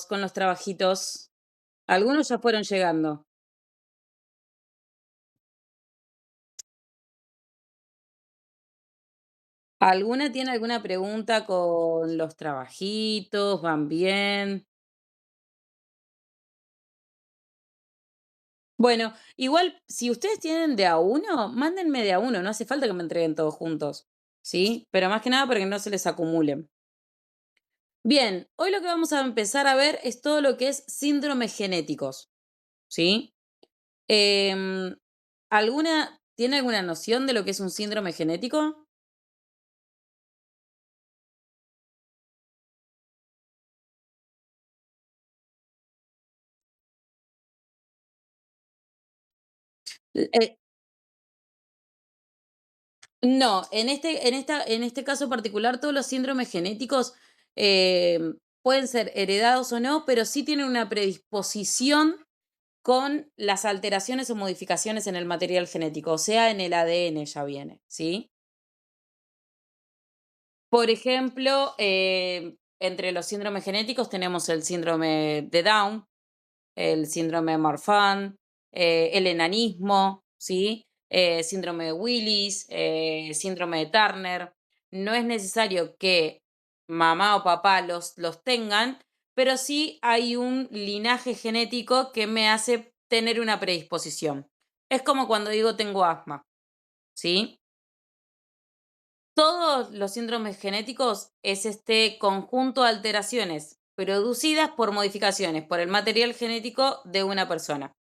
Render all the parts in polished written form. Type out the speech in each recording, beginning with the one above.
Con los trabajitos. Algunos ya fueron llegando. ¿Alguna tiene alguna pregunta con los trabajitos? ¿Van bien? Bueno, igual, si ustedes tienen de a uno, mándenme de a uno, no hace falta que me entreguen todos juntos, ¿sí? Pero más que nada para que no se les acumulen. Bien, hoy lo que vamos a empezar a ver es todo lo que es síndromes genéticos, ¿sí? Em, ¿Tiene alguna noción de lo que es un síndrome genético? Eh, No, en este caso particular, todos los síndromes genéticos pueden ser heredados o no, pero sí tienen una predisposición con las alteraciones o modificaciones en el material genético, o sea, en el ADN ya viene, ¿sí? Por ejemplo, entre los síndromes genéticos tenemos el síndrome de Down, el síndrome de Marfan, el enanismo, ¿sí? Síndrome de Willis, síndrome de Turner. No es necesario que mamá o papá los tengan, pero sí hay un linaje genético que me hace tener una predisposición. Es como cuando digo tengo asma, ¿sí? Todos los síndromes genéticos es este conjunto de alteraciones producidas por modificaciones por el material genético de una persona.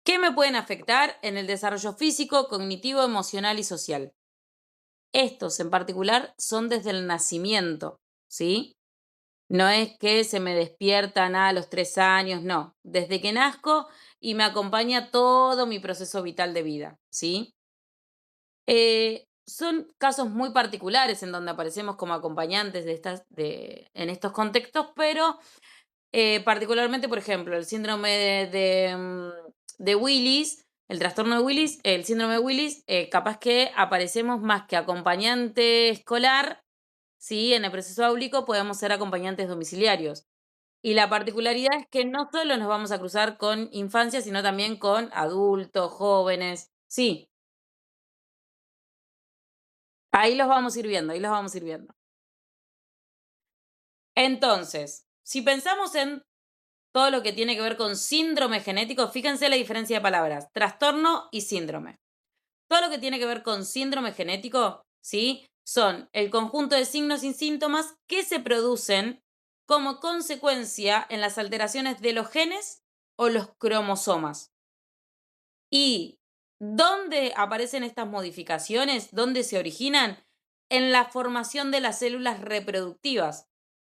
¿Qué me pueden afectar en el desarrollo físico, cognitivo, emocional y social? Estos en particular son desde el nacimiento, ¿sí? No es que se me despiertan a los 3 años, no. Desde que nazco y me acompaña todo mi proceso vital de vida, ¿sí? Son casos muy particulares en donde aparecemos como acompañantes en estos contextos, pero particularmente, por ejemplo, el síndrome de Willis, el trastorno de Willis, el síndrome de Willis, capaz que aparecemos más que acompañante escolar, ¿sí? En el proceso áulico podemos ser acompañantes domiciliarios. Y la particularidad es que no solo nos vamos a cruzar con infancia, sino también con adultos, jóvenes. Sí, ahí los vamos a ir viendo, ahí los vamos a ir viendo. Entonces, si pensamos en todo lo que tiene que ver con síndrome genético, fíjense la diferencia de palabras, trastorno y síndrome. Todo lo que tiene que ver con síndrome genético, ¿sí? Son el conjunto de signos y síntomas que se producen como consecuencia en las alteraciones de los genes o los cromosomas. ¿Y dónde aparecen estas modificaciones? ¿Dónde se originan? En la formación de las células reproductivas.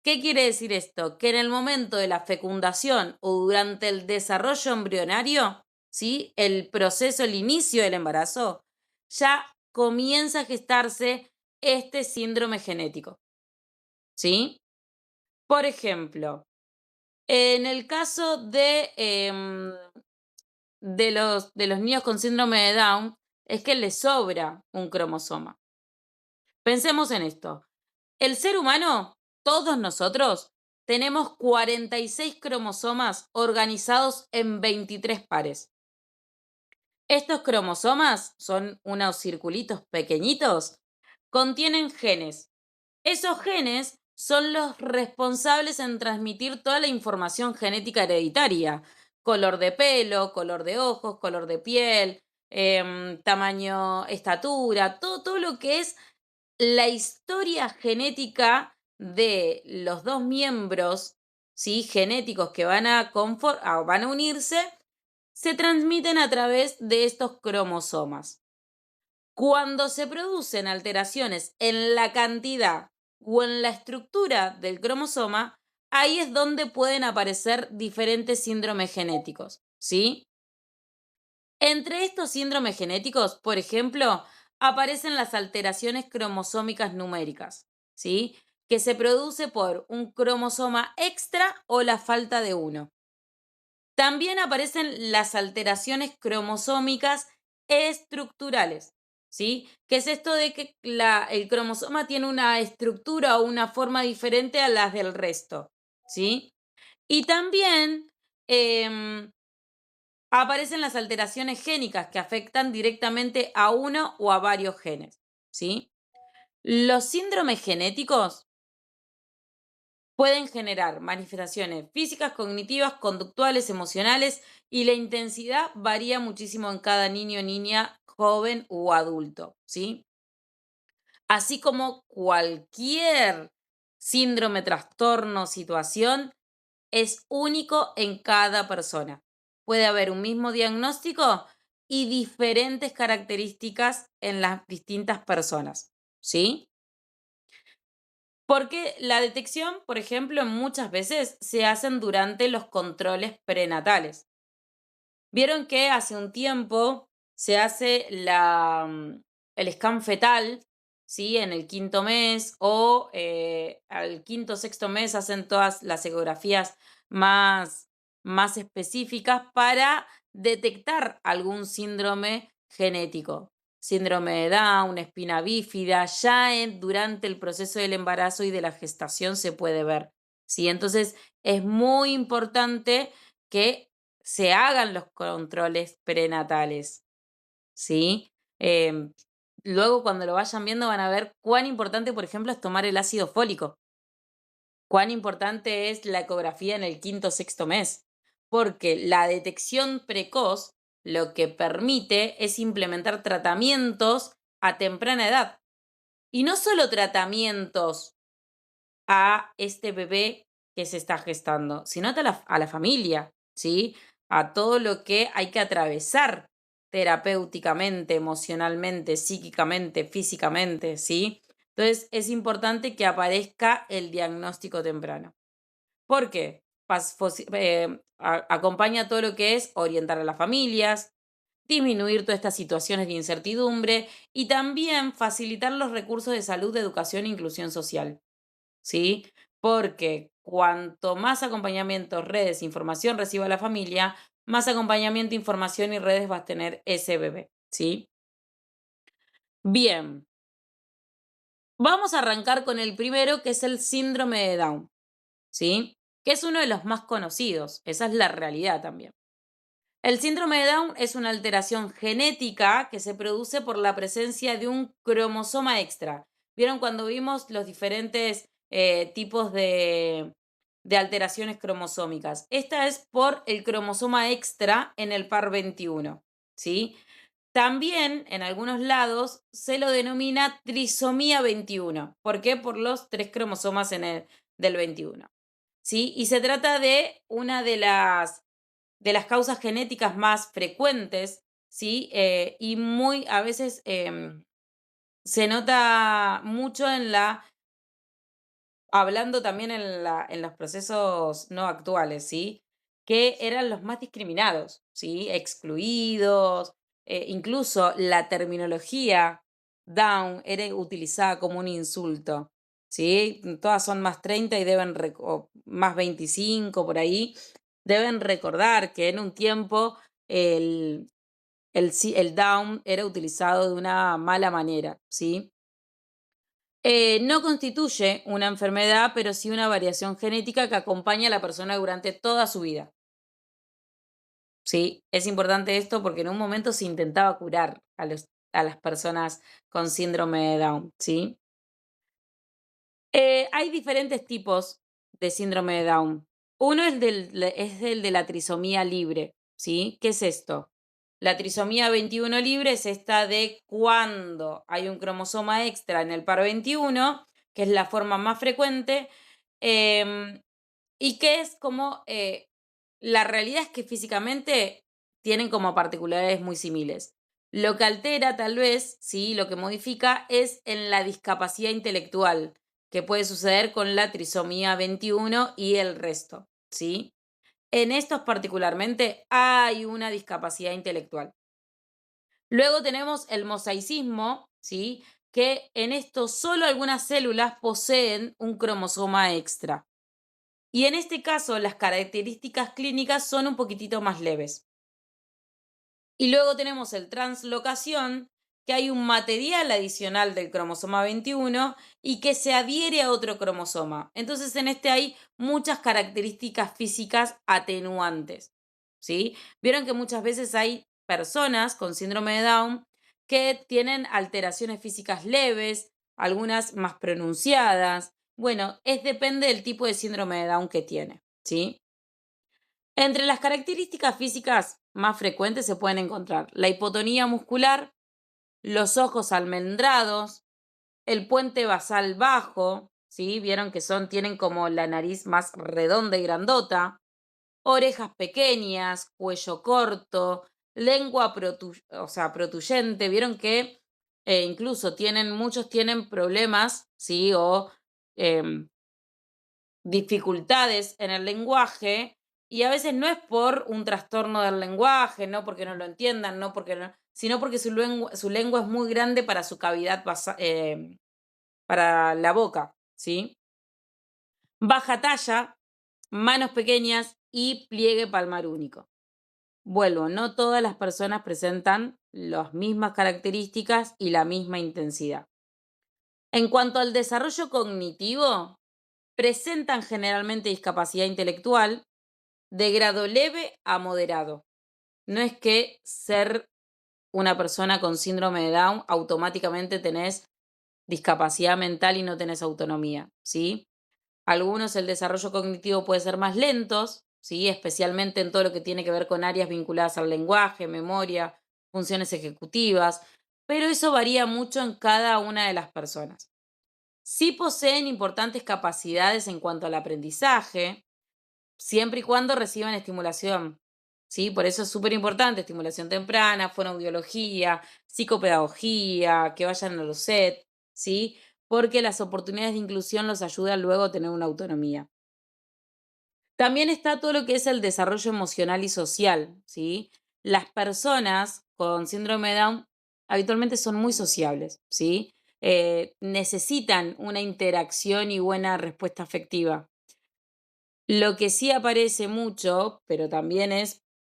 ¿Qué quiere decir esto? Que en el momento de la fecundación o durante el desarrollo embrionario, ¿sí? El proceso, el inicio del embarazo, ya comienza a gestarse este síndrome genético, ¿sí? Por ejemplo, en el caso de los niños con síndrome de Down, es que les sobra un cromosoma. Pensemos en esto. El ser humano, todos nosotros, tenemos 46 cromosomas organizados en 23 pares. Estos cromosomas son unos circulitos pequeñitos, contienen genes. Esos genes son los responsables en transmitir toda la información genética hereditaria. Color de pelo, color de ojos, color de piel, tamaño, estatura, todo lo que es la historia genética de los dos miembros, ¿sí? Genéticos que van a unirse, se transmiten a través de estos cromosomas. Cuando se producen alteraciones en la cantidad o en la estructura del cromosoma, ahí es donde pueden aparecer diferentes síndromes genéticos, ¿sí? Entre estos síndromes genéticos, por ejemplo, aparecen las alteraciones cromosómicas numéricas, ¿sí? Que se produce por un cromosoma extra o la falta de uno. También aparecen las alteraciones cromosómicas estructurales, ¿sí? ¿Qué es esto de que el cromosoma tiene una estructura o una forma diferente a las del resto? ¿sí? Y también em, aparecen las alteraciones génicas que afectan directamente a uno o a varios genes, ¿sí? Los síndromes genéticos pueden generar manifestaciones físicas, cognitivas, conductuales, emocionales y la intensidad varía muchísimo en cada niño, niña, joven o adulto, ¿sí? Así como cualquier síndrome, trastorno, situación, es único en cada persona. Puede haber un mismo diagnóstico y diferentes características en las distintas personas, ¿sí? Porque la detección, por ejemplo, muchas veces se hacen durante los controles prenatales. Vieron que hace un tiempo se hace el scan fetal, ¿sí? En el quinto mes o al quinto, sexto mes hacen todas las ecografías más específicas para detectar algún síndrome genético. Síndrome de Down, espina bífida, durante el proceso del embarazo y de la gestación se puede ver, ¿sí? Entonces es muy importante que se hagan los controles prenatales, ¿sí? Em, Luego, cuando lo vayan viendo, van a ver cuán importante, por ejemplo, es tomar el ácido fólico, cuán importante es la ecografía en el quinto o sexto mes, porque la detección precoz lo que permite es implementar tratamientos a temprana edad. Y no solo tratamientos a este bebé que se está gestando, sino a la familia, ¿sí? A todo lo que hay que atravesar terapéuticamente, emocionalmente, psíquicamente, físicamente, ¿sí? Entonces es importante que aparezca el diagnóstico temprano. ¿Por qué? Acompaña todo lo que es orientar a las familias, disminuir todas estas situaciones de incertidumbre y también facilitar los recursos de salud, educación e inclusión social. ¿Sí? Porque cuanto más acompañamiento, redes, información reciba la familia, más acompañamiento, información y redes va a tener ese bebé, ¿sí? Bien, vamos a arrancar con el primero, que es el síndrome de Down, ¿sí? Que es uno de los más conocidos, esa es la realidad también. El síndrome de Down es una alteración genética que se produce por la presencia de un cromosoma extra. ¿Vieron cuando vimos los diferentes tipos de alteraciones cromosómicas? Esta es por el cromosoma extra en el par 21, ¿sí? También en algunos lados se lo denomina trisomía 21. ¿Por qué? Por los tres cromosomas del 21. ¿Sí? Y se trata de una de las causas genéticas más frecuentes, ¿sí? Y muy a veces se nota mucho hablando también en los procesos no actuales, ¿sí? Que eran los más discriminados, ¿sí? Excluidos, incluso la terminología down era utilizada como un insulto, ¿sí? Todas son más 30 y o más 25 por ahí, deben recordar que en un tiempo el, el down era utilizado de una mala manera, ¿sí? No constituye una enfermedad, pero sí una variación genética que acompaña a la persona durante toda su vida. ¿Sí? Es importante esto porque en un momento se intentaba curar a las personas con síndrome de Down, ¿sí? Hay diferentes tipos de síndrome de Down. Uno es el de la trisomía libre, ¿sí? ¿Qué es esto? La trisomía 21 libre es esta de cuando hay un cromosoma extra en el par 21, que es la forma más frecuente, em, y que es como, la realidad es que físicamente tienen como particularidades muy similares. Lo que altera tal vez, sí, lo que modifica es en la discapacidad intelectual, que puede suceder con la trisomía 21 y el resto, ¿sí? En estos particularmente hay una discapacidad intelectual. Luego tenemos el mosaicismo, ¿sí? Que en esto solo algunas células poseen un cromosoma extra. Y en este caso las características clínicas son un poquitito más leves. Y luego tenemos el translocación, que hay un material adicional del cromosoma 21 y que se adhiere a otro cromosoma. Entonces, en este hay muchas características físicas atenuantes, ¿sí? Vieron que muchas veces hay personas con síndrome de Down que tienen alteraciones físicas leves, algunas más pronunciadas. Bueno, depende del tipo de síndrome de Down que tiene, ¿sí? Entre las características físicas más frecuentes se pueden encontrar la hipotonía muscular, los ojos almendrados, el puente basal bajo, ¿sí? Vieron que tienen como la nariz más redonda y grandota, orejas pequeñas, cuello corto, lengua o sea, protuyente. Vieron que incluso muchos tienen problemas, ¿sí? O em, dificultades en el lenguaje, y a veces no es por un trastorno del lenguaje, no porque no lo entiendan, no porque sino porque su lengua es muy grande para su cavidad para la boca, ¿sí? Baja talla, manos pequeñas y pliegue palmar único. Vuelvo, no todas las personas presentan las mismas características y la misma intensidad. En cuanto al desarrollo cognitivo, presentan generalmente discapacidad intelectual de grado leve a moderado. No es que ser una persona con síndrome de Down automáticamente tenés discapacidad mental y no tenés autonomía, ¿sí? Algunos el desarrollo cognitivo puede ser más lentos, ¿sí? Especialmente en todo lo que tiene que ver con áreas vinculadas al lenguaje, memoria, funciones ejecutivas, pero eso varía mucho en cada una de las personas. Sí poseen importantes capacidades en cuanto al aprendizaje, siempre y cuando reciban estimulación, ¿sí? Por eso es súper importante, estimulación temprana, fonoaudiología, psicopedagogía, que vayan a los SET, ¿sí? Porque las oportunidades de inclusión los ayudan luego a tener una autonomía. También está todo lo que es el desarrollo emocional y social, ¿sí? Las personas con síndrome de Down habitualmente son muy sociables, ¿sí? Necesitan una interacción y buena respuesta afectiva. Lo que sí aparece mucho, pero también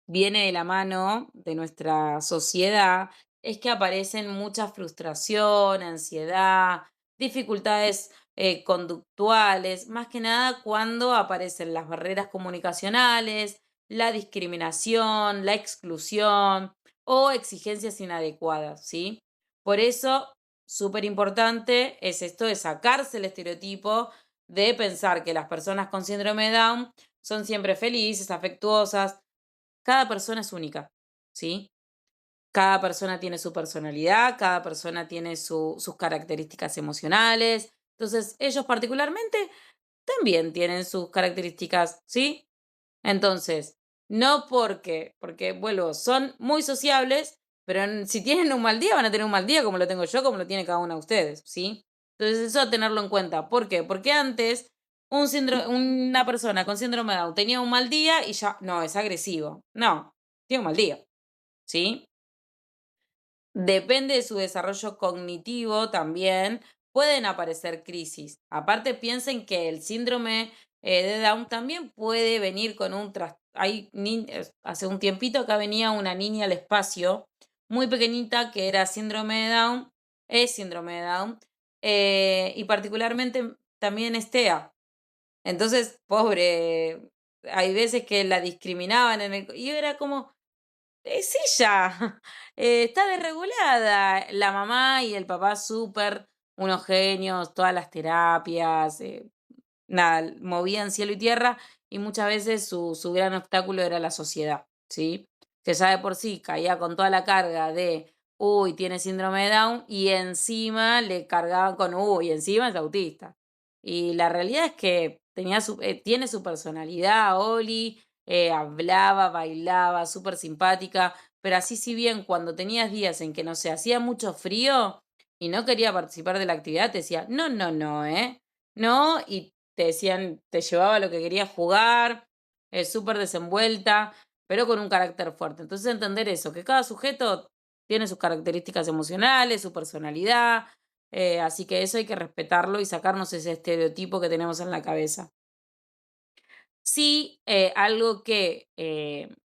viene de la mano de nuestra sociedad, es que aparecen mucha frustración, ansiedad, dificultades conductuales, más que nada cuando aparecen las barreras comunicacionales, la discriminación, la exclusión o exigencias inadecuadas, ¿sí? Por eso, súper importante es esto de sacarse el estereotipo de pensar que las personas con síndrome de Down son siempre felices, afectuosas. Cada persona es única, ¿sí? Cada persona tiene su personalidad, cada persona tiene sus características emocionales. Entonces, ellos particularmente también tienen sus características, ¿sí? Entonces, no porque vuelvo, son muy sociables, pero si tienen un mal día, van a tener un mal día como lo tengo yo, como lo tiene cada uno de ustedes, ¿sí? Entonces, eso a tenerlo en cuenta. ¿Por qué? Porque antes una persona con síndrome de Down tenía un mal día y ya, no, es agresivo. No, tiene un mal día, ¿sí? Depende de su desarrollo cognitivo también, pueden aparecer crisis. Aparte, piensen que el síndrome de Down también puede venir con un hace un tiempito acá venía una niña al espacio, muy pequeñita, que era síndrome de Down, es síndrome de Down, y particularmente también es TEA. Entonces, pobre, hay veces que la discriminaban y era como, es ella, está desregulada. La mamá y el papá súper, unos genios, todas las terapias, nada, movían cielo y tierra y muchas veces su gran obstáculo era la sociedad, ¿sí? Que ya de por sí caía con toda la carga de, uy, tiene síndrome de Down y encima le cargaban con, uy, encima es autista. Y la realidad es que tiene su personalidad, Oli, hablaba, bailaba, súper simpática, pero así si bien cuando tenías días en que, no sé, hacía mucho frío y no quería participar de la actividad, te decía, no, no, no, ¿eh? No, y te decían, te llevaba lo que querías jugar, súper desenvuelta, pero con un carácter fuerte. Entonces entender eso, que cada sujeto tiene sus características emocionales, su personalidad, así que eso hay que respetarlo y sacarnos ese estereotipo que tenemos en la cabeza. Sí, algo que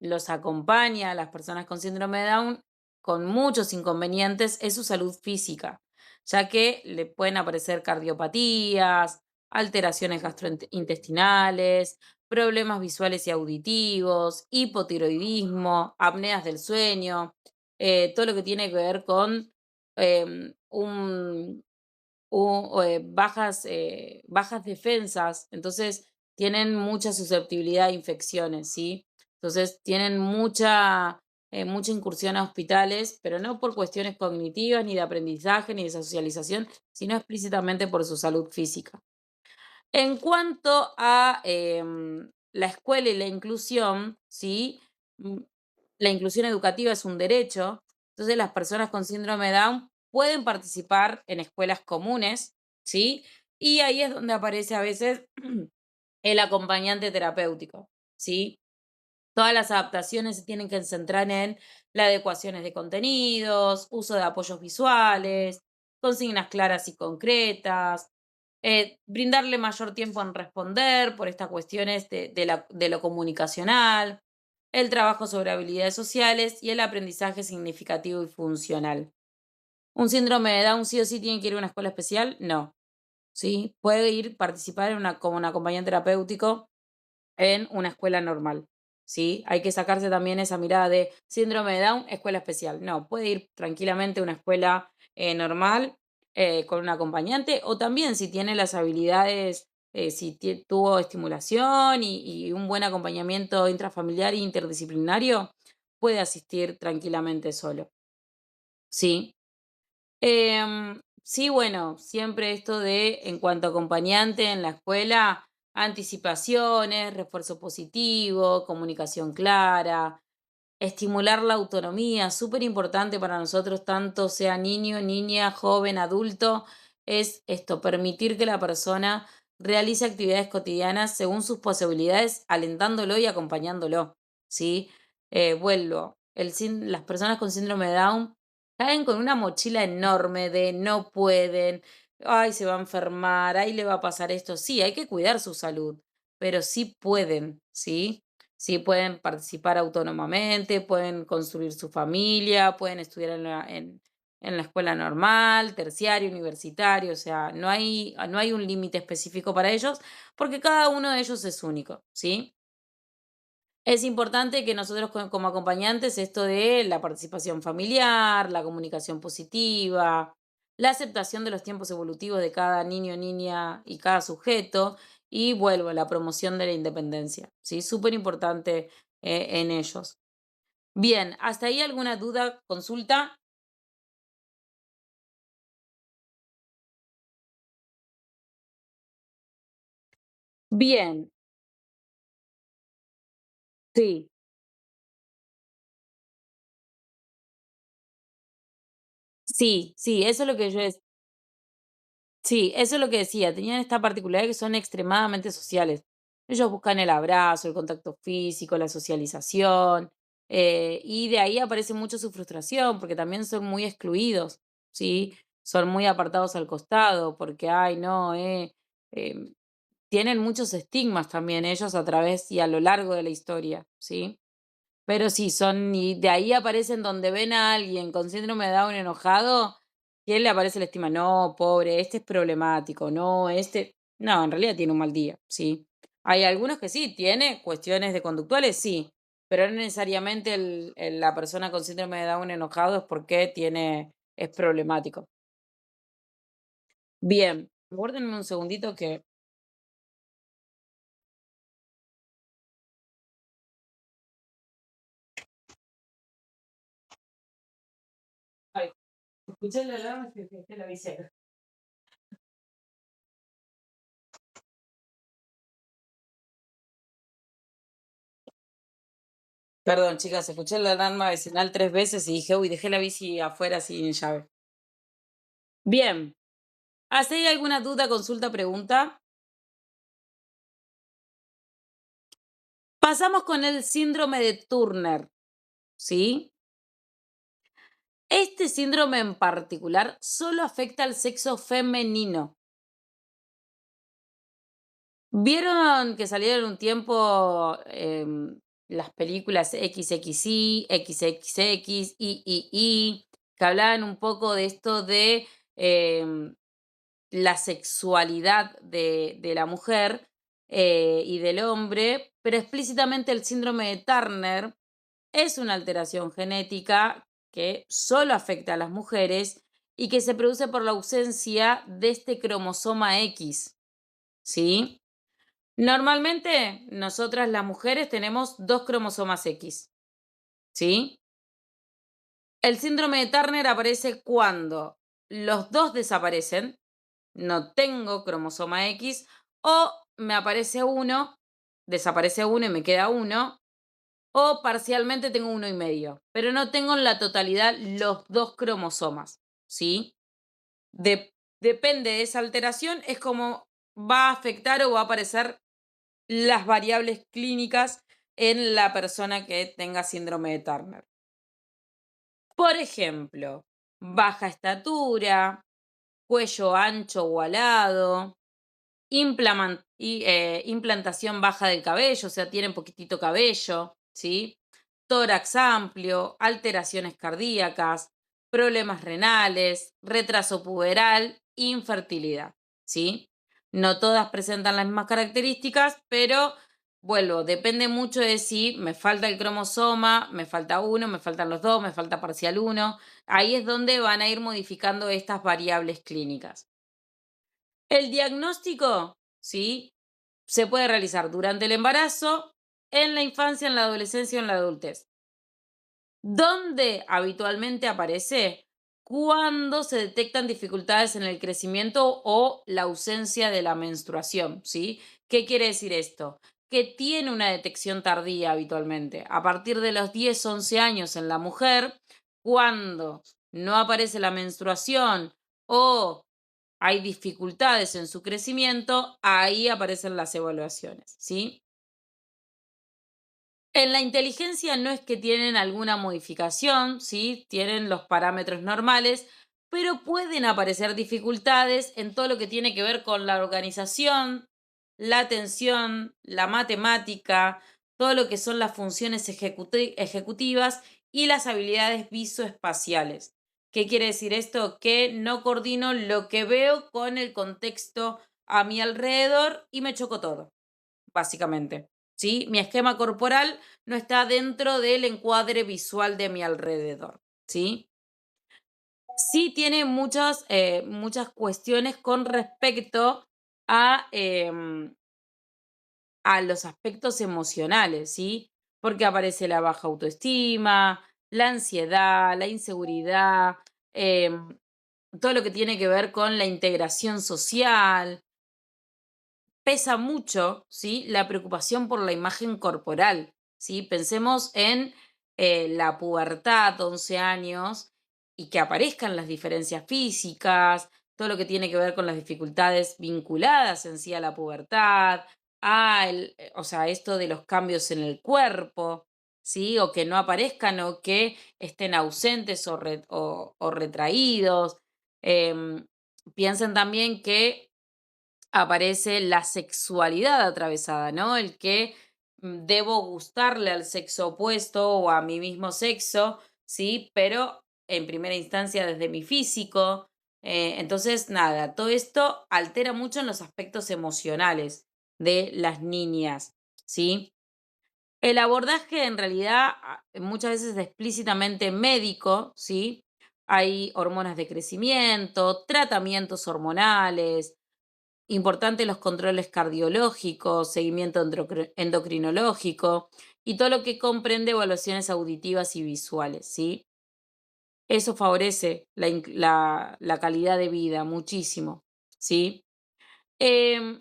los acompaña a las personas con síndrome de Down con muchos inconvenientes es su salud física, ya que le pueden aparecer cardiopatías, alteraciones gastrointestinales, problemas visuales y auditivos, hipotiroidismo, apneas del sueño, todo lo que tiene que ver con un bajas defensas, entonces tienen mucha susceptibilidad a infecciones, ¿sí? Entonces tienen mucha incursión a hospitales, pero no por cuestiones cognitivas, ni de aprendizaje, ni de socialización, sino explícitamente por su salud física. En cuanto a la escuela y la inclusión, ¿sí? Mm, La inclusión educativa es un derecho, entonces las personas con síndrome de Down pueden participar en escuelas comunes, ¿sí? Y ahí es donde aparece a veces el acompañante terapéutico, ¿sí? Todas las adaptaciones se tienen que centrar en las adecuaciones de contenidos, uso de apoyos visuales, consignas claras y concretas, brindarle mayor tiempo en responder por estas cuestiones de lo comunicacional, el trabajo sobre habilidades sociales y el aprendizaje significativo y funcional. ¿Un síndrome de Down sí o sí tiene que ir a una escuela especial? No. ¿Sí? Puede ir participar como un acompañante terapéutico en una escuela normal, ¿sí? Hay que sacarse también esa mirada de síndrome de Down, escuela especial. No, puede ir tranquilamente a una escuela normal con un acompañante o también si tiene las habilidades, si tuvo estimulación y un buen acompañamiento intrafamiliar e interdisciplinario, puede asistir tranquilamente solo, ¿sí? Sí, bueno, siempre esto de, en cuanto a acompañante en la escuela, anticipaciones, refuerzo positivo, comunicación clara, estimular la autonomía, súper importante para nosotros, tanto sea niño, niña, joven, adulto, es esto, permitir que la persona realice actividades cotidianas según sus posibilidades, alentándolo y acompañándolo, ¿sí? Vuelvo, las personas con síndrome de Down caen con una mochila enorme de no pueden, ay, se va a enfermar, ay, le va a pasar esto. Sí, hay que cuidar su salud, pero sí pueden, ¿sí? Sí, pueden participar autónomamente, pueden construir su familia, pueden estudiar en la escuela normal, terciario, universitario, o sea, no hay un límite específico para ellos porque cada uno de ellos es único, ¿sí? Es importante que nosotros como acompañantes esto de la participación familiar, la comunicación positiva, la aceptación de los tiempos evolutivos de cada niño, niña y cada sujeto y vuelvo, la promoción de la independencia, ¿sí? Súper importante en ellos. Bien, ¿hasta ahí alguna duda, consulta? Bien, sí, sí, sí, eso es lo que yo Sí, eso es lo que decía, tenían esta particularidad que son extremadamente sociales. Ellos buscan el abrazo, el contacto físico, la socialización, y de ahí aparece mucho su frustración, porque también son muy excluidos, ¿sí? Son muy apartados al costado, porque, ay, no, em, tienen muchos estigmas también ellos a través y a lo largo de la historia, ¿sí? Pero sí, y de ahí aparecen donde ven a alguien con síndrome de Down enojado, y él le aparece la estima, no, pobre, este es problemático, no, no, en realidad tiene un mal día, sí. Hay algunos que sí, tiene cuestiones de conductuales, sí, pero no necesariamente la persona con síndrome de Down enojado es porque es problemático. Bien, guárdenme un segundito que, ay, escuché la alarma que la avisé. Perdón, chicas, escuché la alarma vecinal 3 veces y dije, uy, dejé la bici afuera sin llave. Bien, ¿hasta ahí alguna duda, consulta, pregunta? Pasamos con el síndrome de Turner, ¿sí? Este síndrome en particular solo afecta al sexo femenino. ¿Vieron que salieron un tiempo las películas XXI, XXX, I, que hablaban un poco de esto de la sexualidad de la mujer y del hombre, pero explícitamente el síndrome de Turner es una alteración genética que solo afecta a las mujeres y que se produce por la ausencia de este cromosoma X, ¿sí? Normalmente, nosotras las mujeres tenemos dos cromosomas X, ¿sí? El síndrome de Turner aparece cuando los dos desaparecen, no tengo cromosoma X, o me aparece uno, desaparece uno y me queda uno, o parcialmente tengo uno y medio, pero no tengo en la totalidad los dos cromosomas, ¿sí? Depende de esa alteración, es como va a afectar o va a aparecer las variables clínicas en la persona que tenga síndrome de Turner. Por ejemplo, baja estatura, cuello ancho o alado, implantación baja del cabello, o sea, tienen poquitito cabello, ¿sí? Tórax amplio, alteraciones cardíacas, problemas renales, retraso puberal, infertilidad, ¿sí? No todas presentan las mismas características, pero vuelvo, depende mucho de si me falta el cromosoma, me falta uno, me faltan los dos, me falta parcial uno. Ahí es donde van a ir modificando estas variables clínicas. El diagnóstico, ¿sí? Se puede realizar durante el embarazo, en la infancia, en la adolescencia o en la adultez. ¿Dónde habitualmente aparece? Cuando se detectan dificultades en el crecimiento o la ausencia de la menstruación, ¿sí? ¿Qué quiere decir esto? Que tiene una detección tardía habitualmente. A partir de los 10, 11 años en la mujer, cuando no aparece la menstruación o hay dificultades en su crecimiento, ahí aparecen las evaluaciones, ¿sí? En la inteligencia no es que tienen alguna modificación, ¿sí? Tienen los parámetros normales, pero pueden aparecer dificultades en todo lo que tiene que ver con la organización, la atención, la matemática, todo lo que son las funciones ejecutivas y las habilidades visoespaciales. ¿Qué quiere decir esto? Que no coordino lo que veo con el contexto a mi alrededor y me choco todo, básicamente. ¿Sí? Mi esquema corporal no está dentro del encuadre visual de mi alrededor. ¿Sí? Sí tiene muchas cuestiones con respecto a, a los aspectos emocionales, ¿sí? Porque aparece la baja autoestima, la ansiedad, la inseguridad, todo lo que tiene que ver con la integración social, pesa mucho, ¿sí? La preocupación por la imagen corporal, ¿sí? Pensemos en la pubertad, 11 años, y que aparezcan las diferencias físicas, todo lo que tiene que ver con las dificultades vinculadas en sí a la pubertad, o sea, esto de los cambios en el cuerpo, ¿sí? O que no aparezcan o que estén ausentes o retraídos. Em, Piensen también que aparece la sexualidad atravesada, ¿no? El que debo gustarle al sexo opuesto o a mi mismo sexo, ¿sí? Pero en primera instancia desde mi físico. Entonces, nada, todo esto altera mucho en los aspectos emocionales de las niñas, ¿sí? El abordaje en realidad muchas veces es explícitamente médico, ¿sí? Hay hormonas de crecimiento, tratamientos hormonales, importante los controles cardiológicos, seguimiento endocrinológico y todo lo que comprende evaluaciones auditivas y visuales, ¿sí? Eso favorece la calidad de vida muchísimo, ¿sí? Em,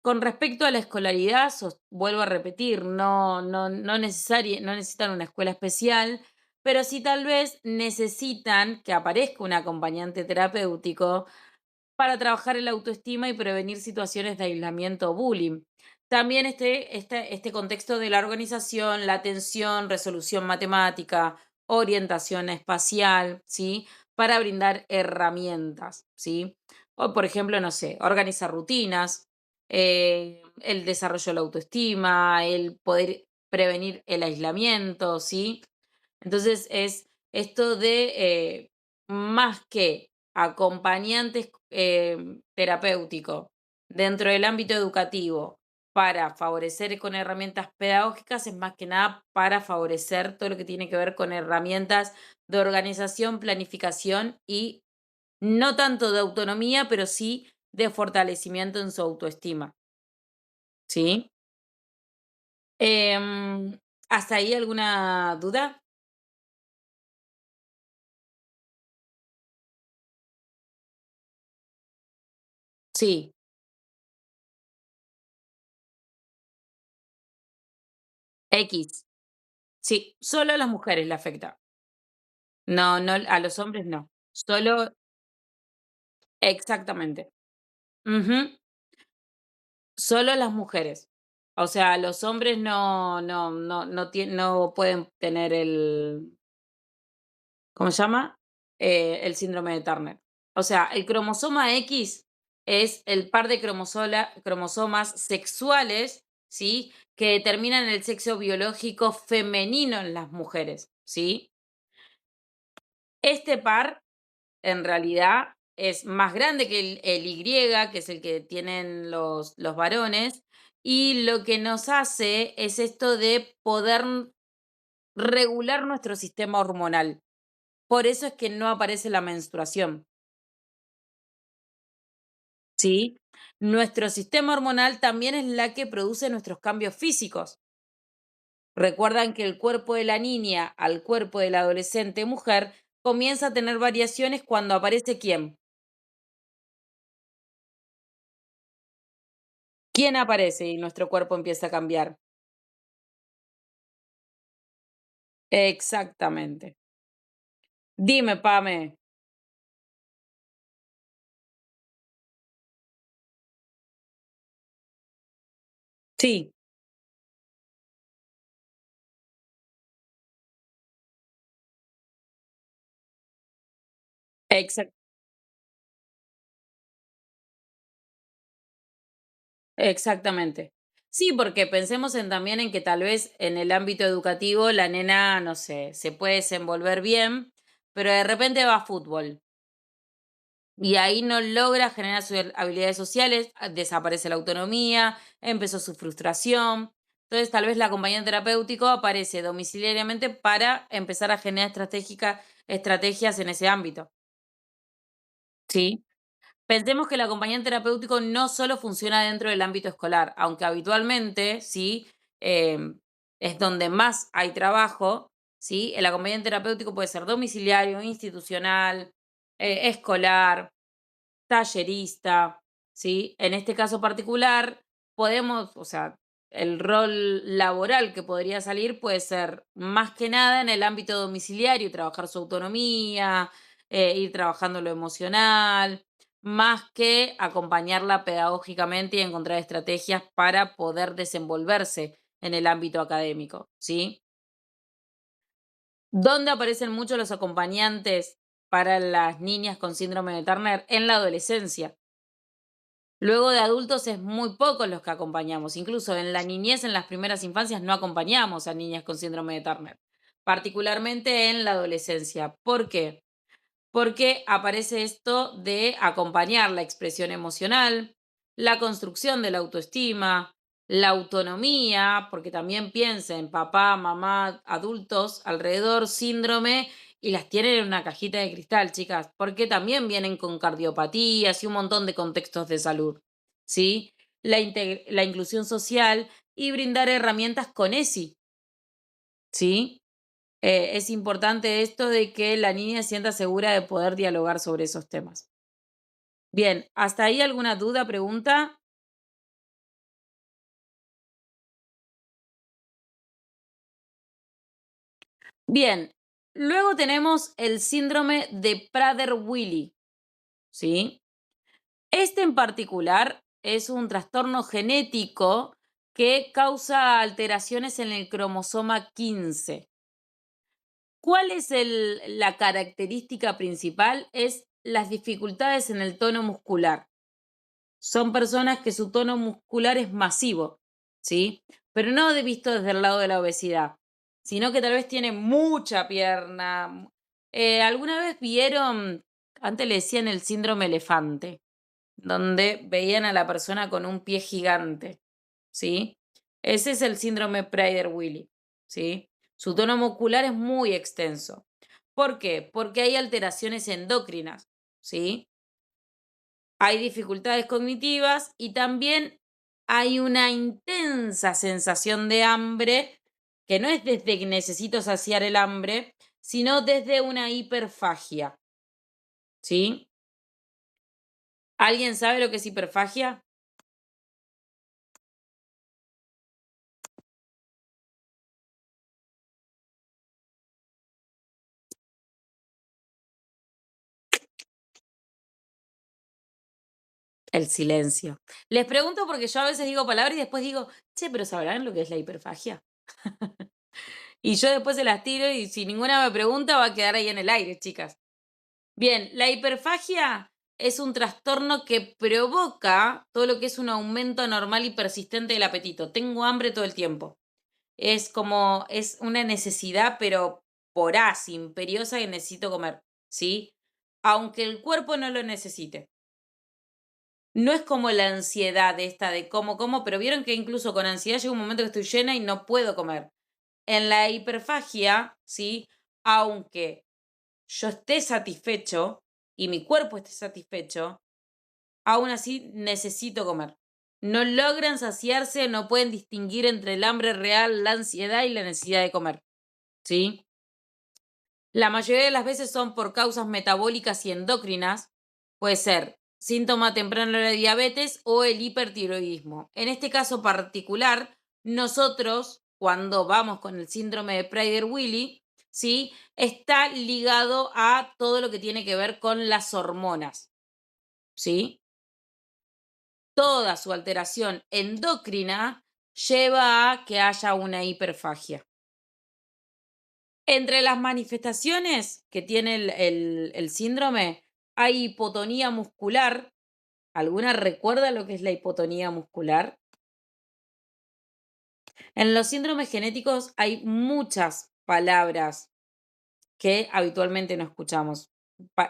con respecto a la escolaridad, vuelvo a repetir, no necesitan una escuela especial, pero sí tal vez necesitan que aparezca un acompañante terapéutico para trabajar en la autoestima y prevenir situaciones de aislamiento o bullying. También este contexto de la organización, la atención, resolución matemática, orientación espacial, ¿sí? Para brindar herramientas, ¿sí? O, por ejemplo, no sé, organizar rutinas, el desarrollo de la autoestima, el poder prevenir el aislamiento, ¿sí? Entonces es esto de más que acompañantes terapéutico dentro del ámbito educativo para favorecer con herramientas pedagógicas, es más que nada para favorecer todo lo que tiene que ver con herramientas de organización, planificación y no tanto de autonomía, pero sí de fortalecimiento en su autoestima, ¿sí? Em, ¿Hasta ahí alguna duda? Sí, X. Sí, solo a las mujeres le afecta. No, no, a los hombres no. Solo exactamente. Ujú, solo las mujeres. O sea, los hombres no pueden tener el, ¿cómo se llama? El síndrome de Turner. O sea, el cromosoma X es el par de cromosomas sexuales, ¿sí? Que determinan el sexo biológico femenino en las mujeres, ¿sí? Este par en realidad es más grande que el Y, que es el que tienen los varones, y lo que nos hace es esto de poder regular nuestro sistema hormonal. Por eso es que no aparece la menstruación, ¿sí? Nuestro sistema hormonal también es la que produce nuestros cambios físicos. Recuerdan que el cuerpo de la niña al cuerpo de la adolescente mujer comienza a tener variaciones cuando aparece ¿quién? ¿Quién aparece y nuestro cuerpo empieza a cambiar? Exactamente. Dime, Pame. Sí, exac exactamente. Sí, porque pensemos en también en que tal vez en el ámbito educativo la nena, no sé, se puede desenvolver bien, pero de repente va a fútbol y ahí no logra generar sus habilidades sociales, desaparece la autonomía, empezó su frustración. Entonces, tal vez la acompañante terapéutico aparece domiciliariamente para empezar a generar estrategias en ese ámbito, ¿sí? Pensemos que el acompañante terapéutico no solo funciona dentro del ámbito escolar, aunque habitualmente, ¿sí? Es donde más hay trabajo, ¿sí? El acompañante terapéutico puede ser domiciliario, institucional, escolar, tallerista, ¿sí? En este caso particular, podemos, o sea, el rol laboral que podría salir puede ser más que nada en el ámbito domiciliario, trabajar su autonomía, ir trabajando lo emocional, más que acompañarla pedagógicamente y encontrar estrategias para poder desenvolverse en el ámbito académico, ¿sí? ¿Dónde aparecen mucho los acompañantes para las niñas con síndrome de Turner? En la adolescencia. Luego de adultos es muy pocos los que acompañamos. Incluso en la niñez, en las primeras infancias, no acompañamos a niñas con síndrome de Turner, particularmente en la adolescencia. ¿Por qué? Porque aparece esto de acompañar la expresión emocional, la construcción de la autoestima, la autonomía, porque también piensen, papá, mamá, adultos alrededor, síndrome, y las tienen en una cajita de cristal, chicas, porque también vienen con cardiopatías y un montón de contextos de salud, ¿sí? La inclusión social y brindar herramientas con ESI, ¿sí? Es importante esto de que la niña se sienta segura de poder dialogar sobre esos temas. Bien, ¿hasta ahí alguna duda, pregunta? Bien, luego tenemos el síndrome de Prader-Willi, ¿sí? Este en particular es un trastorno genético que causa alteraciones en el cromosoma 15. ¿Cuál es la característica principal? Es las dificultades en el tono muscular. Son personas que su tono muscular es masivo, ¿sí? pero no visto desde el lado de la obesidad, sino que tal vez tiene mucha pierna. ¿Alguna vez vieron, antes le decían el síndrome elefante, donde veían a la persona con un pie gigante, ¿sí? Ese es el síndrome Prader-Willi, ¿sí? Su tono muscular es muy extenso. ¿Por qué? Porque hay alteraciones endocrinas, ¿sí? Hay dificultades cognitivas y también hay una intensa sensación de hambre, que no es desde que necesito saciar el hambre, sino desde una hiperfagia, ¿sí? ¿Alguien sabe lo que es hiperfagia? El silencio. Les pregunto porque yo a veces digo palabras y después digo, che, pero ¿sabrán lo que es la hiperfagia? Y yo después se las tiro y si ninguna me pregunta va a quedar ahí en el aire, chicas. Bien, la hiperfagia es un trastorno que provoca todo lo que es un aumento anormal y persistente del apetito. Tengo hambre todo el tiempo. Es una necesidad, pero voraz, imperiosa que necesito comer, ¿sí? Aunque el cuerpo no lo necesite. No es como la ansiedad esta de como, pero vieron que incluso con ansiedad llega un momento que estoy llena y no puedo comer. En la hiperfagia, ¿sí? Aunque yo esté satisfecho y mi cuerpo esté satisfecho, aún así necesito comer. No logran saciarse, no pueden distinguir entre el hambre real, la ansiedad y la necesidad de comer, ¿sí? La mayoría de las veces son por causas metabólicas y endocrinas. Puede ser síntoma temprano de diabetes o el hipertiroidismo. En este caso particular, nosotros, cuando vamos con el síndrome de Prader-Willi, ¿sí? Está ligado a todo lo que tiene que ver con las hormonas, ¿sí? Toda su alteración endocrina lleva a que haya una hiperfagia. Entre las manifestaciones que tiene el síndrome, hay hipotonía muscular. ¿Alguna recuerda lo que es la hipotonía muscular? En los síndromes genéticos hay muchas palabras que habitualmente no escuchamos.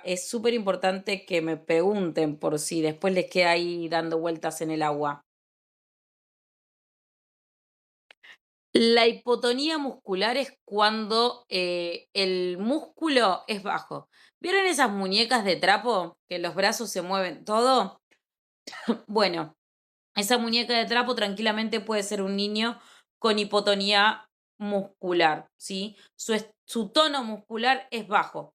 Es súper importante que me pregunten por si después les queda ahí dando vueltas en el agua. La hipotonía muscular es cuando el músculo es bajo. ¿Vieron esas muñecas de trapo que los brazos se mueven todo? Bueno, esa muñeca de trapo tranquilamente puede ser un niño con hipotonía muscular, ¿sí? Su tono muscular es bajo,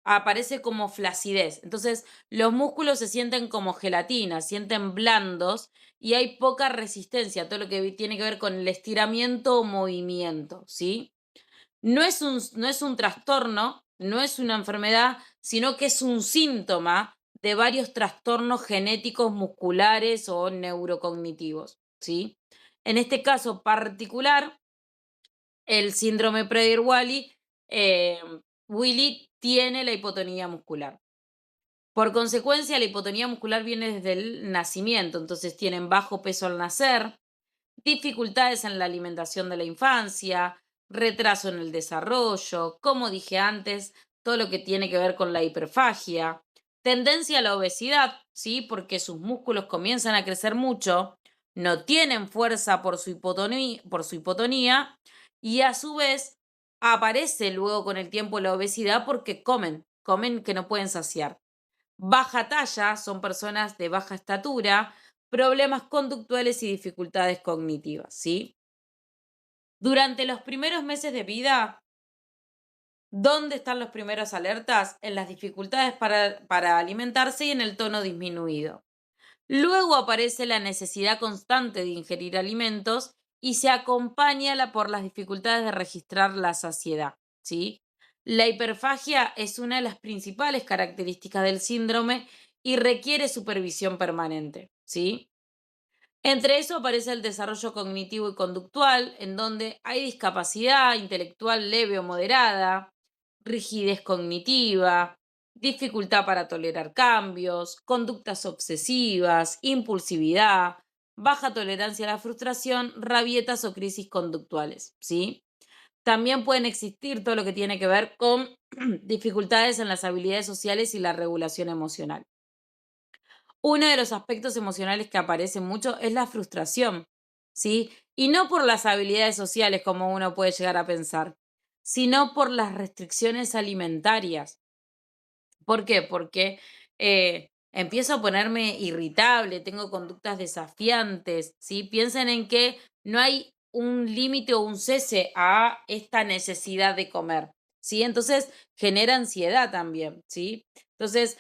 aparece como flacidez. Entonces, los músculos se sienten como gelatina, sienten blandos y hay poca resistencia, todo lo que tiene que ver con el estiramiento o movimiento, ¿sí? No es un trastorno, no es una enfermedad, sino que es un síntoma de varios trastornos genéticos musculares o neurocognitivos, ¿sí? En este caso particular, el síndrome Prader-Willi Willy tiene la hipotonía muscular. Por consecuencia, la hipotonía muscular viene desde el nacimiento, entonces tienen bajo peso al nacer, dificultades en la alimentación de la infancia, retraso en el desarrollo, como dije antes, todo lo que tiene que ver con la hiperfagia, tendencia a la obesidad, ¿sí? Porque sus músculos comienzan a crecer mucho, no tienen fuerza por su hipotonía y a su vez aparece luego con el tiempo la obesidad porque comen que no pueden saciar. Baja talla, son personas de baja estatura, problemas conductuales y dificultades cognitivas, ¿sí? Durante los primeros meses de vida, ¿dónde están los primeros alertas? En las dificultades para alimentarse y en el tono disminuido. Luego aparece la necesidad constante de ingerir alimentos y se acompaña por las dificultades de registrar la saciedad, ¿sí? La hiperfagia es una de las principales características del síndrome y requiere supervisión permanente, ¿sí? Entre eso aparece el desarrollo cognitivo y conductual, en donde hay discapacidad intelectual leve o moderada, rigidez cognitiva, dificultad para tolerar cambios, conductas obsesivas, impulsividad, baja tolerancia a la frustración, rabietas o crisis conductuales, ¿sí? También pueden existir todo lo que tiene que ver con dificultades en las habilidades sociales y la regulación emocional. Uno de los aspectos emocionales que aparece mucho es la frustración, ¿sí? Y no por las habilidades sociales como uno puede llegar a pensar, sino por las restricciones alimentarias. ¿Por qué? Porque empiezo a ponerme irritable, tengo conductas desafiantes, ¿sí? Piensen en que no hay un límite o un cese a esta necesidad de comer, ¿sí? Entonces genera ansiedad también, ¿sí? Entonces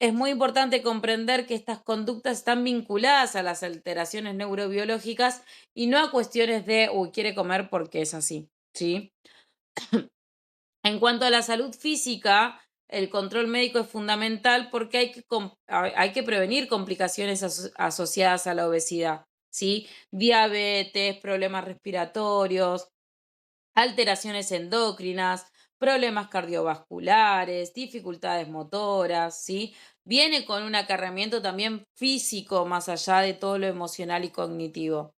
es muy importante comprender que estas conductas están vinculadas a las alteraciones neurobiológicas y no a cuestiones de, uy, quiere comer porque es así, ¿sí? En cuanto a la salud física, el control médico es fundamental porque hay que prevenir complicaciones asociadas a la obesidad, ¿sí? Diabetes, problemas respiratorios, alteraciones endocrinas, problemas cardiovasculares, dificultades motoras, ¿sí? Viene con un acarreamiento también físico más allá de todo lo emocional y cognitivo.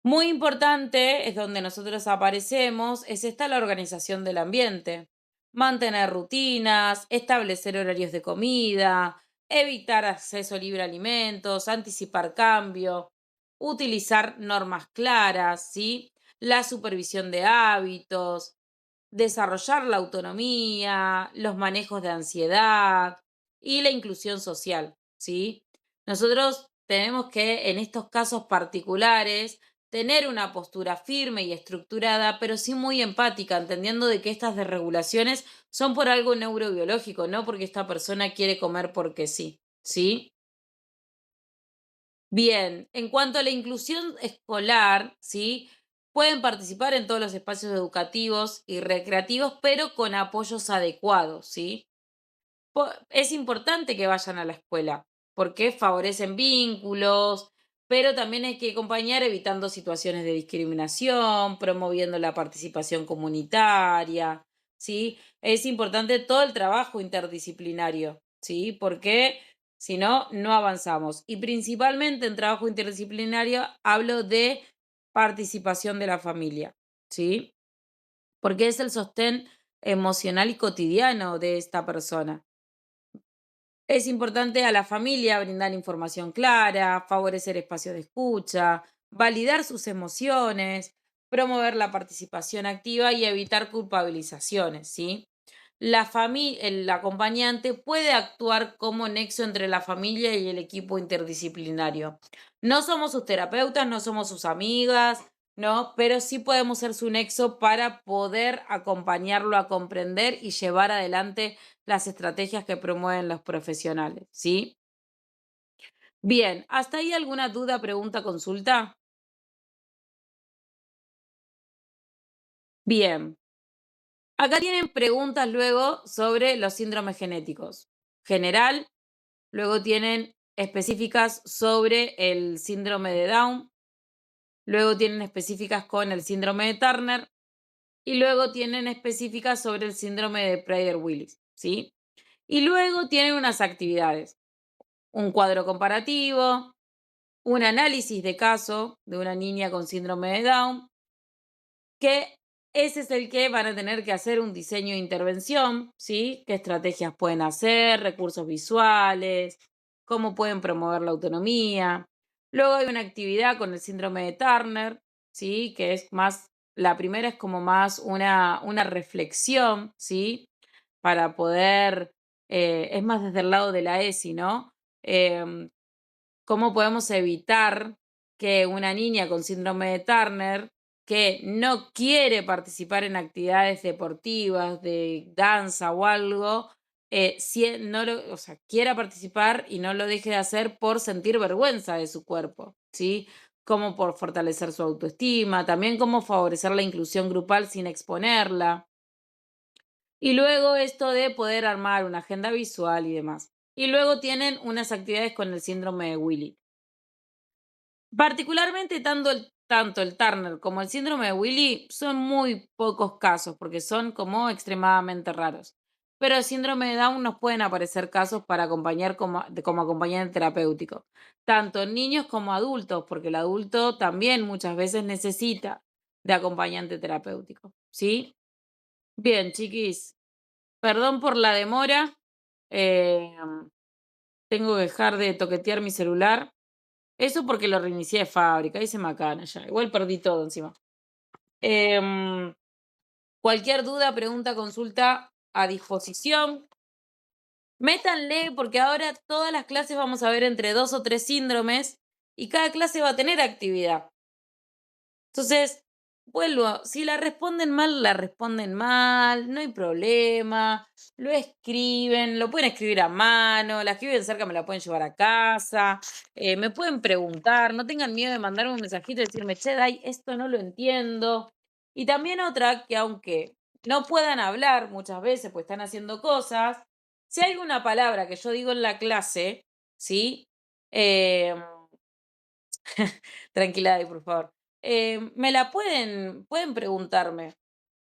Muy importante es donde nosotros aparecemos, es esta la organización del ambiente. Mantener rutinas, establecer horarios de comida, evitar acceso libre a alimentos, anticipar cambio, utilizar normas claras, ¿sí? La supervisión de hábitos, desarrollar la autonomía, los manejos de ansiedad y la inclusión social, ¿sí? Nosotros tenemos que, en estos casos particulares, tener una postura firme y estructurada, pero sí muy empática, entendiendo de que estas desregulaciones son por algo neurobiológico, no porque esta persona quiere comer porque sí, ¿sí? Bien, en cuanto a la inclusión escolar, ¿sí? Pueden participar en todos los espacios educativos y recreativos, pero con apoyos adecuados, ¿sí? Es importante que vayan a la escuela, porque favorecen vínculos, pero también hay que acompañar evitando situaciones de discriminación, promoviendo la participación comunitaria, ¿sí? Es importante todo el trabajo interdisciplinario, ¿sí? Porque si no, no avanzamos. Y principalmente en trabajo interdisciplinario hablo de participación de la familia, ¿sí? Porque es el sostén emocional y cotidiano de esta persona. Es importante a la familia brindar información clara, favorecer espacios de escucha, validar sus emociones, promover la participación activa y evitar culpabilizaciones, ¿sí? El acompañante puede actuar como nexo entre la familia y el equipo interdisciplinario. No somos sus terapeutas, no somos sus amigas, ¿no? Pero sí podemos ser su nexo para poder acompañarlo a comprender y llevar adelante las estrategias que promueven los profesionales, ¿sí? Bien, ¿hasta ahí alguna duda, pregunta, consulta? Bien, acá tienen preguntas luego sobre los síndromes genéticos. General, luego tienen específicas sobre el síndrome de Down, luego tienen específicas con el síndrome de Turner y luego tienen específicas sobre el síndrome de Prader-Willis, ¿sí? Y luego tienen unas actividades, un cuadro comparativo, un análisis de caso de una niña con síndrome de Down, que ese es el que van a tener que hacer un diseño de intervención, ¿sí? ¿Qué estrategias pueden hacer? Recursos visuales, cómo pueden promover la autonomía. Luego hay una actividad con el síndrome de Turner, ¿sí? Que es más, la primera es como más una reflexión, ¿sí? Para poder, es más desde el lado de la ESI, ¿no? Em, ¿Cómo podemos evitar que una niña con síndrome de Turner que no quiere participar en actividades deportivas, de danza o algo, no o sea, quiera participar y no lo deje de hacer por sentir vergüenza de su cuerpo, ¿sí? Cómo por fortalecer su autoestima, también cómo favorecer la inclusión grupal sin exponerla. Y luego esto de poder armar una agenda visual y demás. Y luego tienen unas actividades con el síndrome de Willy. Particularmente tanto el Turner como el síndrome de Willy son muy pocos casos porque son como extremadamente raros. pero el síndrome de Down nos pueden aparecer casos para acompañar como acompañante terapéutico, tanto en niños como adultos, porque el adulto también muchas veces necesita de acompañante terapéutico, ¿sí? Bien, chiquis, perdón por la demora. eh, Tengo que dejar de toquetear mi celular. Eso porque lo reinicié de fábrica, hice macana ya. Igual perdí todo encima. Em, Cualquier duda, pregunta, consulta a disposición. Métanle, porque ahora todas las clases vamos a ver entre 2 o 3 síndromes y cada clase va a tener actividad. Entonces, vuelvo, si la responden mal, no hay problema, lo escriben, lo pueden escribir a mano, la escriben cerca, me la pueden llevar a casa, me pueden preguntar, no tengan miedo de mandarme un mensajito y decirme, che, Dai, esto no lo entiendo. Y también otra, que aunque no puedan hablar muchas veces, pues están haciendo cosas, si hay alguna palabra que yo digo en la clase, ¿sí? Eh, Tranquila, Dai, por favor. Me la pueden preguntarme,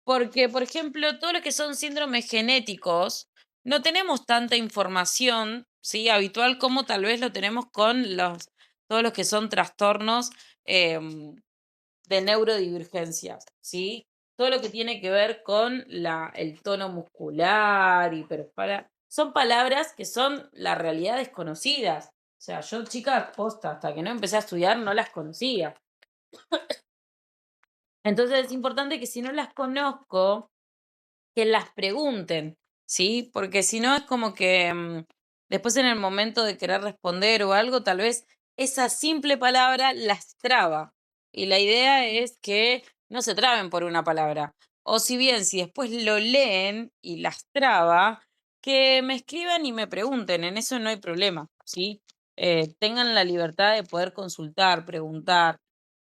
porque, por ejemplo, todo lo que son síndromes genéticos, no tenemos tanta información, ¿sí? Habitual como tal vez lo tenemos con todos los que son trastornos em, de neurodivergencias, ¿sí? Todo lo que tiene que ver con el tono muscular, son palabras que son la realidad desconocidas. O sea, yo, chica, posta, hasta que no empecé a estudiar, no las conocía. Entonces es importante que si no las conozco, que las pregunten, ¿sí? Porque si no es como que después en el momento de querer responder o algo, tal vez esa simple palabra las traba. Y la idea es que no se traben por una palabra. O si bien, si después lo leen y las traba, que me escriban y me pregunten, en eso no hay problema, ¿sí? Tengan la libertad de poder consultar, preguntar.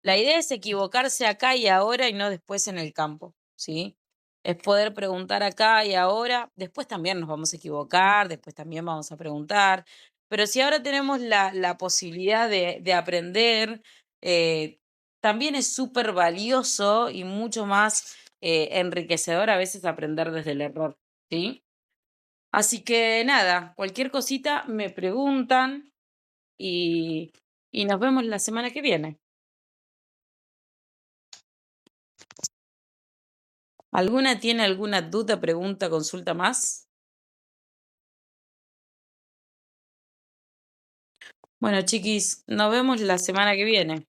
La idea es equivocarse acá y ahora y no después en el campo, ¿sí? Es poder preguntar acá y ahora. Después también nos vamos a equivocar, después también vamos a preguntar. Pero si ahora tenemos la posibilidad de aprender, eh, también es súper valioso y mucho más enriquecedor a veces aprender desde el error, ¿sí? Así que nada, cualquier cosita me preguntan y, y nos vemos la semana que viene. ¿Alguna tiene alguna duda, pregunta, consulta más? Bueno, chiquis, nos vemos la semana que viene.